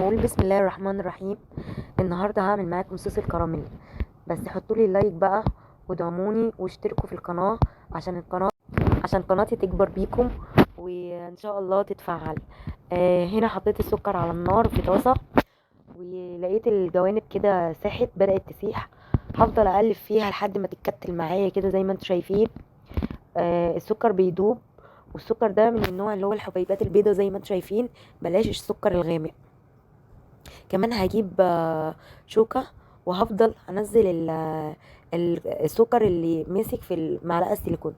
نقول بسم الله الرحمن الرحيم. النهارده هعمل معاكم صوص الكراميل، بس حطوا لي لايك بقى ودعموني واشتركوا في القناه عشان قناتي تكبر بيكم وان شاء الله تتفعل. هنا حطيت السكر على النار في طاسه، ولقيت الجوانب كده ساحت، بدأت تسيح. هفضل اقلب فيها لحد ما تتكتل معايا كده زي ما انتم شايفين. السكر بيدوب، والسكر ده من النوع اللي هو الحبيبات البيضة زي ما انتم شايفين، بلاش السكر الغامق. كمان هجيب شوكة، وهفضل انزل السكر اللي ماسك في المعلقة السيليكون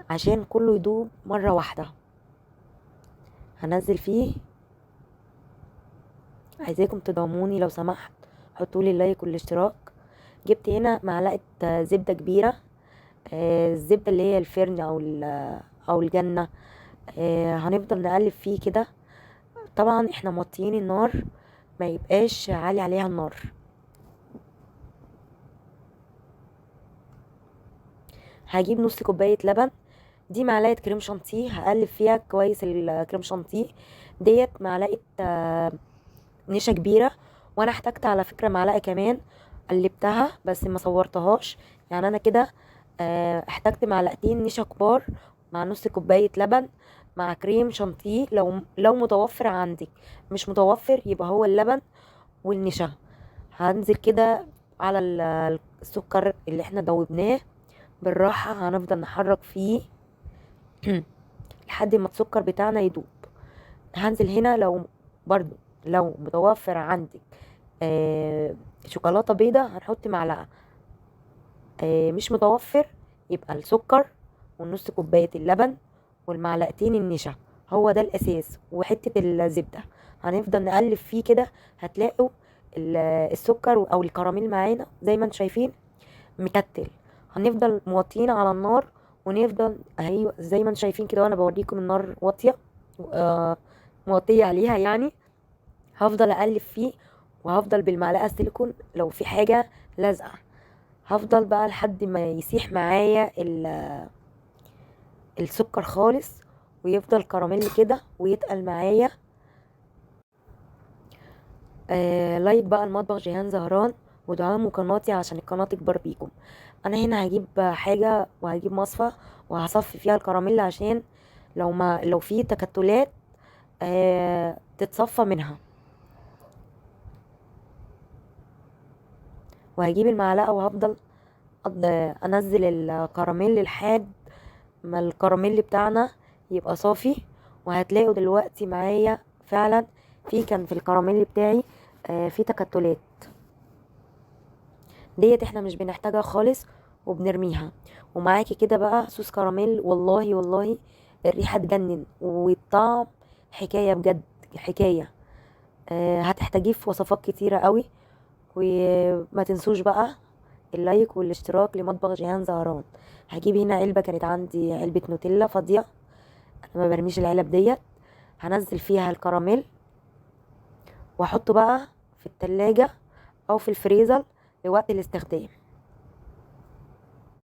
عشان كله يدوب مرة واحدة. هنزل فيه. عايزاكم تدعموني لو سمحت، حطولي اللايك والاشتراك. جبت هنا معلقة زبدة كبيرة، الزبدة اللي هي الفرن او الجنة. هنفضل نقلب فيه كده. طبعا احنا موطيين النار، ما يبقاش عالي عليها النار. هجيب نص كوباية لبن، دي معلقة كريم شانتيه، هقلب فيها كويس الكريم شانتيه. ديت معلقة نشا كبيرة، وانا احتجت على فكرة معلقة كمان، قلبتها بس ما صورتهاش. يعني انا كده احتجت معلقتين نشا كبار مع نص كوباية لبن مع كريم شانتيه، لو متوفر عندك. مش متوفر يبقى هو اللبن والنشا. هنزل كده على السكر اللي احنا دوبناه بالراحة، هنفضل نحرك فيه لحد ما السكر بتاعنا يدوب. هنزل هنا برضو لو متوفر عندك شوكولاتة بيضة هنحط معلقة. مش متوفر يبقى السكر والنص كوباية اللبن والمعلقتين النشا، هو ده الأساس، وحتة الزبدة. هنفضل نقلب فيه كده، هتلاقوا السكر أو الكراميل معانا زي ما انتم شايفين مكتل. هنفضل موطيين على النار، ونفضل اهي زي ما انتم شايفين كده، وانا بوريكم النار واطيه موطيه عليها يعني. هفضل اقلب فيه، وهفضل بالمعلقه السيليكون لو في حاجه لازقه. هفضل بقى لحد ما يسيح معايا السكر خالص، ويفضل كراميل كده ويتقل معايا. لايك بقى المطبخ جيهان زهران، ودعموا قناتي عشان القناة تكبر بيكم. انا هنا هجيب حاجة، وهجيب مصفى وهصفي فيها الكراميل عشان لو في تكتلات تتصفى منها. وهجيب المعلقة وهفضل انزل الكراميل لحد ما الكراميل بتاعنا يبقى صافي. وهتلاقوا دلوقتي معايا فعلا كان في الكراميل بتاعي في تكتلات، ديت احنا مش بنحتاجها خالص وبنرميها. ومعاكي كده بقى صوص كراميل، والله والله الريحة تجنن، والطعم حكاية بجد، حكاية. هتحتاجيه في وصفات كتيرة قوي. وما تنسوش بقى اللايك والاشتراك لمطبخ جيهان زهران. هجيب هنا علبة، كانت عندي علبة نوتيلا فاضية، انا ما برميش العلب ديت. هنزل فيها الكراميل، واحطه بقى في التلاجة او في الفريزر لوقت الاستخدام.